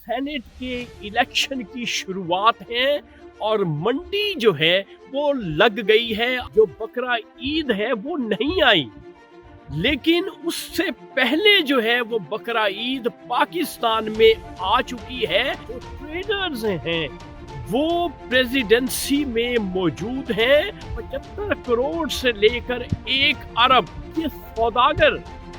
Saint کے election کی شروعات ہیں اور منڈی جو ہے وہ لگ گئی ہے. جو بقرہ عید ہے وہ نہیں آئی، لیکن اس سے پہلے جو ہے وہ بقرہ عید پاکستان میں آ چکی ہے. جو ٹریڈرز ہیں وہ پریزیڈنسی میں موجود ہیں. 75 کروڑ سے لے کر 1 ارب یہ سوداگر،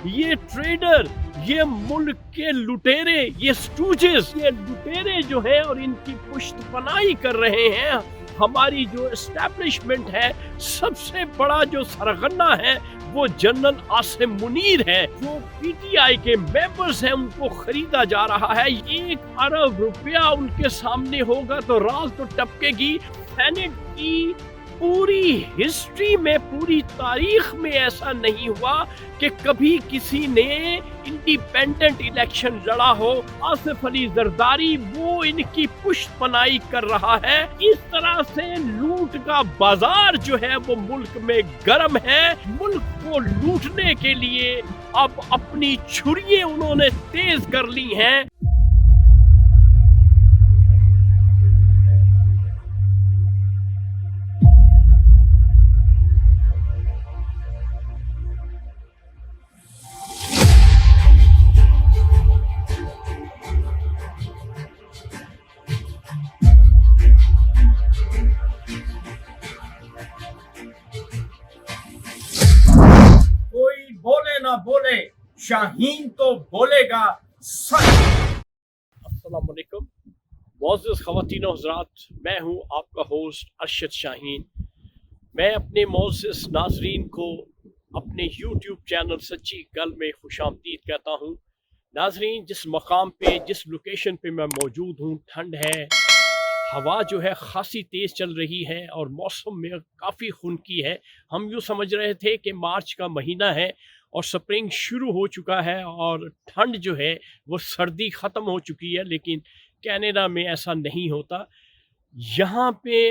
یہ ٹریڈر، یہ ملک کے لٹیرے، یہ سٹوجز، یہ لٹیرے جو ہیں اور ان کی پشت پناہی کر رہے ہیں. ہماری جو اسٹیبلشمنٹ ہے، سب سے بڑا جو سرغنہ ہے وہ جنرل عاصم منیر ہے. جو پی ٹی آئی کے ممبرز ہیں ان کو خریدا جا رہا ہے. 1 ارب روپیہ ان کے سامنے ہوگا تو رال تو ٹپکے گی. سینٹ کی پوری ہسٹری میں، پوری تاریخ میں ایسا نہیں ہوا کہ کبھی کسی نے انڈیپینڈنٹ الیکشن لڑا ہو. آصف علی زرداری وہ ان کی پشت پناہی کر رہا ہے. اس طرح سے لوٹ کا بازار جو ہے وہ ملک میں گرم ہے. ملک کو لوٹنے کے لیے اب اپنی چھریاں انہوں نے تیز کر لی ہیں. کوئی بولے نہ بولے، شاہین تو بولے گا سچ. السلام علیکم معزز خواتین و حضرات، میں ہوں آپ کا ہوسٹ ارشد شاہین. میں اپنے معزز ناظرین کو اپنے یوٹیوب چینل سچی گل میں خوش آمدید کہتا ہوں. ناظرین، جس مقام پہ، جس لوکیشن پہ میں موجود ہوں، ٹھنڈ ہے، ہوا جو ہے خاصی تیز چل رہی ہے اور موسم میں کافی خنکی ہے. ہم یوں سمجھ رہے تھے کہ مارچ کا مہینہ ہے اور سپرنگ شروع ہو چکا ہے اور ٹھنڈ جو ہے وہ سردی ختم ہو چکی ہے، لیکن کینیڈا میں ایسا نہیں ہوتا. یہاں پہ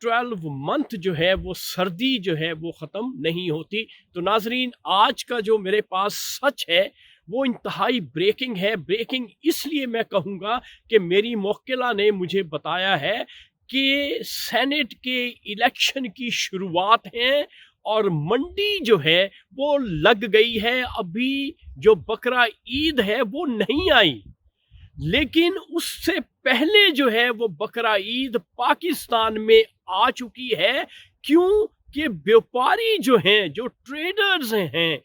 12 منتھ جو ہے وہ سردی جو ہے وہ ختم نہیں ہوتی. تو ناظرین، آج کا جو میرے پاس سچ ہے وہ انتہائی بریکنگ ہے. بریکنگ اس لیے میں کہوں گا کہ میری موکلہ نے مجھے بتایا ہے کہ سینٹ کے الیکشن کی شروعات ہیں اور منڈی جو ہے وہ لگ گئی ہے. ابھی جو بقرہ عید ہے وہ نہیں آئی، لیکن اس سے پہلے جو ہے وہ بقرہ عید پاکستان میں آ چکی ہے. کیوں کہ بیوپاری جو ہیں، جو ٹریڈرز ہیں،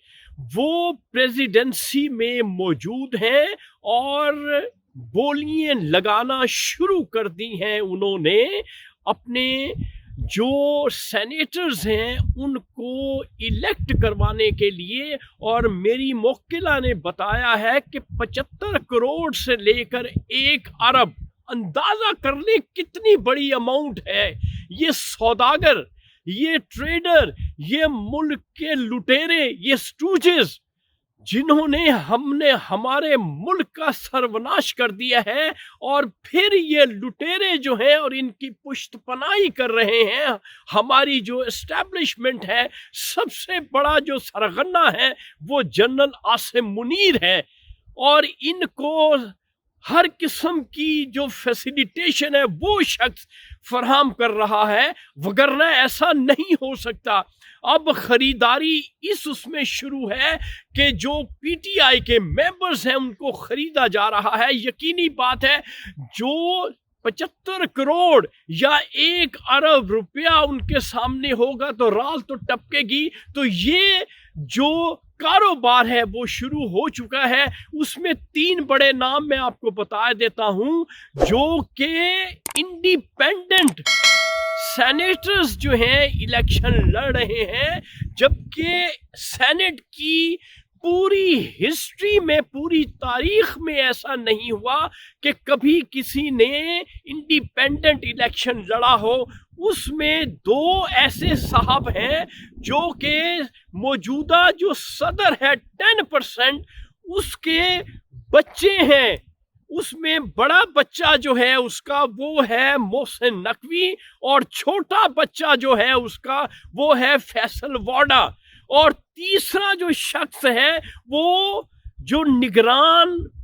وہ پریزیڈنسی میں موجود ہیں اور بولیاں لگانا شروع کر دی ہیں. انہوں نے اپنے جو سینیٹرز ہیں ان کو الیکٹ کروانے کے لیے، اور میری موکلہ نے بتایا ہے کہ 75 کروڑ سے لے کر 1 ارب، اندازہ کر لیں کتنی بڑی اماؤنٹ ہے. یہ سوداگر، یہ ٹریڈر، یہ ملک کے لٹیرے، یہ سٹوجز جنہوں نے ہمارے ملک کا سروناش کر دیا ہے، اور پھر یہ لٹیرے جو ہیں اور ان کی پشت پناہی کر رہے ہیں. ہماری جو اسٹیبلشمنٹ ہے، سب سے بڑا جو سرغنہ ہے وہ جنرل عاصم منیر ہے، اور ان کو ہر قسم کی جو فیسیلیٹیشن ہے وہ شخص فراہم کر رہا ہے، وگرنہ ایسا نہیں ہو سکتا. اب خریداری اس میں شروع ہے کہ جو پی ٹی آئی کے ممبرز ہیں ان کو خریدا جا رہا ہے. یقینی بات ہے جو 75 کروڑ یا 1 ارب روپیہ ان کے سامنے ہوگا تو رال تو ٹپکے گی. تو یہ جو کاروبار ہے وہ شروع ہو چکا ہے. اس میں 3 بڑے نام میں آپ کو بتا دیتا ہوں جو کہ انڈیپینڈنٹ سینیٹرز جو ہیں الیکشن لڑ رہے ہیں، جبکہ سینٹ کی پوری ہسٹری میں، پوری تاریخ میں ایسا نہیں ہوا کہ کبھی کسی نے انڈیپینڈنٹ الیکشن لڑا ہو. اس میں 2 ایسے صاحب ہیں جو کہ موجودہ جو صدر ہے 10% اس کے بچے ہیں. اس میں بڑا بچہ جو ہے اس کا وہ ہے محسن نقوی، اور چھوٹا بچہ جو ہے اس کا وہ ہے فیصل واڈا. اور تیسرا جو شخص ہے وہ جو نگران